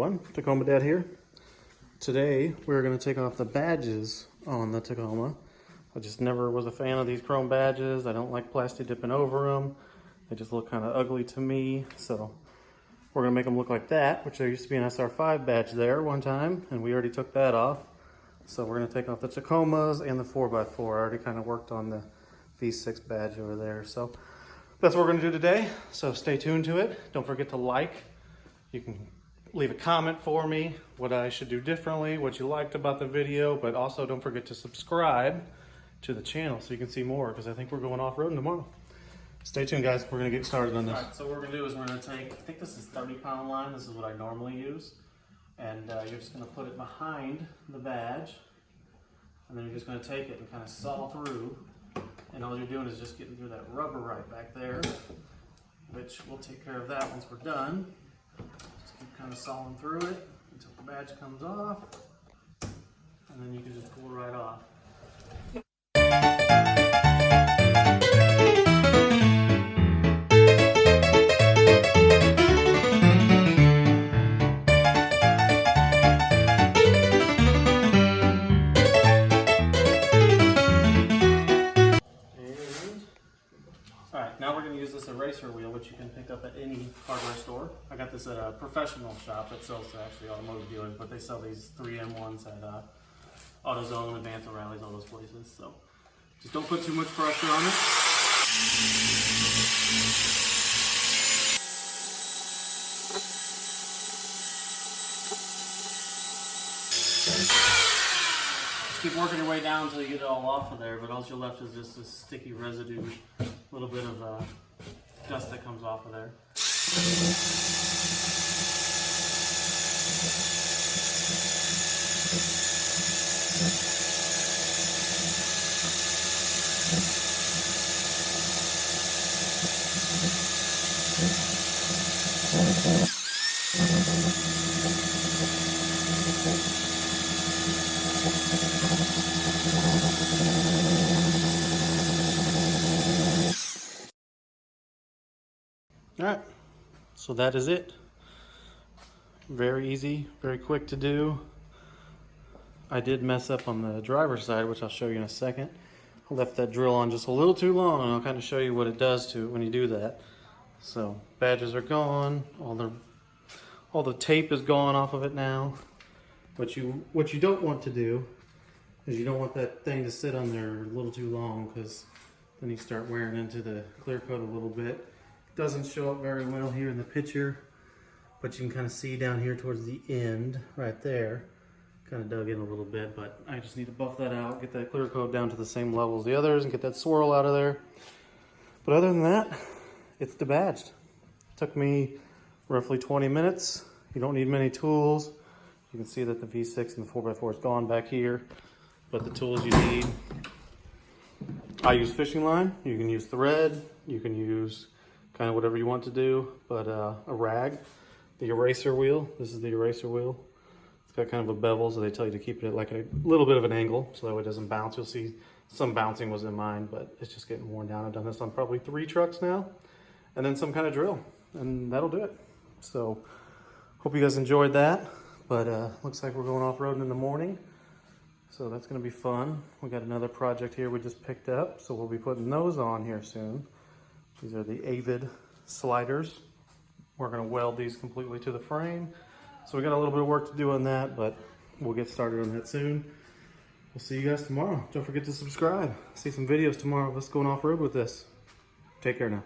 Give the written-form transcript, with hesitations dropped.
everyone, Tacoma Dad here. Today we're going to take off the badges on the Tacoma. I just never was a fan of these chrome badges. I don't like plastic dipping over them. They just look kind of ugly to me. So we're going to make them look like that, which there used to be an SR5 badge there one time, and we already took that off. So we're going to take off the Tacomas and the 4x4. I already kind of worked on the V6 badge over there. So that's what we're going to do today. So stay tuned to it. Don't forget to like. You can leave a comment for me, what I should do differently, what you liked about the video, but also don't forget to subscribe to the channel so you can see more, because I think we're going off-roading tomorrow. Stay tuned, guys. We're going to get started on this. All right, so what we're going to do is we're going to take, I think this is 30-pound line. This is what I normally use. And you're just going to put it behind the badge, and then you're just going to take it and kind of saw through. And all you're doing is just getting through that rubber right back there, which we'll take care of that once we're done. Just keep kind of sawing through it until the badge comes off, and then you can just pull it right off. Now we're going to use this eraser wheel, which you can pick up at any hardware store. I got this at a professional shop that sells to actually automotive dealers, but they sell these 3M ones at AutoZone, Advance O'Reilly's, all those places. So just don't put too much pressure on it. Just keep working your way down until you get it all off of there, but all you're left is just this sticky residue. A little bit of dust that comes off of there. All right, so that is it. Very easy, very quick to do. I did mess up on the driver's side, which I'll show you in a second. I left that drill on just a little too long, and I'll kind of show you what it does to it when you do that. So badges are gone, all the tape is gone off of it now. What you don't want to do is you don't want that thing to sit on there a little too long, because then you start wearing into the clear coat a little bit. Doesn't show up very well here in the picture, but you can kind of see down here towards the end right there. Kind of dug in a little bit, but I just need to buff that out, get that clear coat down to the same level as the others, and get that swirl out of there. But other than that, it's debadged. Took me roughly 20 minutes. You don't need many tools. You can see that the V6 and the 4x4 is gone back here, but the tools you need, I use fishing line. You can use thread. You can use kind of whatever you want to do, but a rag, the eraser wheel. This is the eraser wheel. It's got kind of a bevel, so they tell you to keep it at like a little bit of an angle so that way it doesn't bounce. You'll see some bouncing was in mine, but it's just getting worn down. I've done this on probably 3 trucks now, and then some kind of drill, and that'll do it. So hope you guys enjoyed that, but looks like we're going off-roading in the morning, so that's gonna be fun. We got another project here we just picked up, so we'll be putting those on here soon. These are the Avid sliders. We're going to weld these completely to the frame. So we got a little bit of work to do on that, but we'll get started on that soon. We'll see you guys tomorrow. Don't forget to subscribe. See some videos tomorrow of us going off-road with this. Take care now.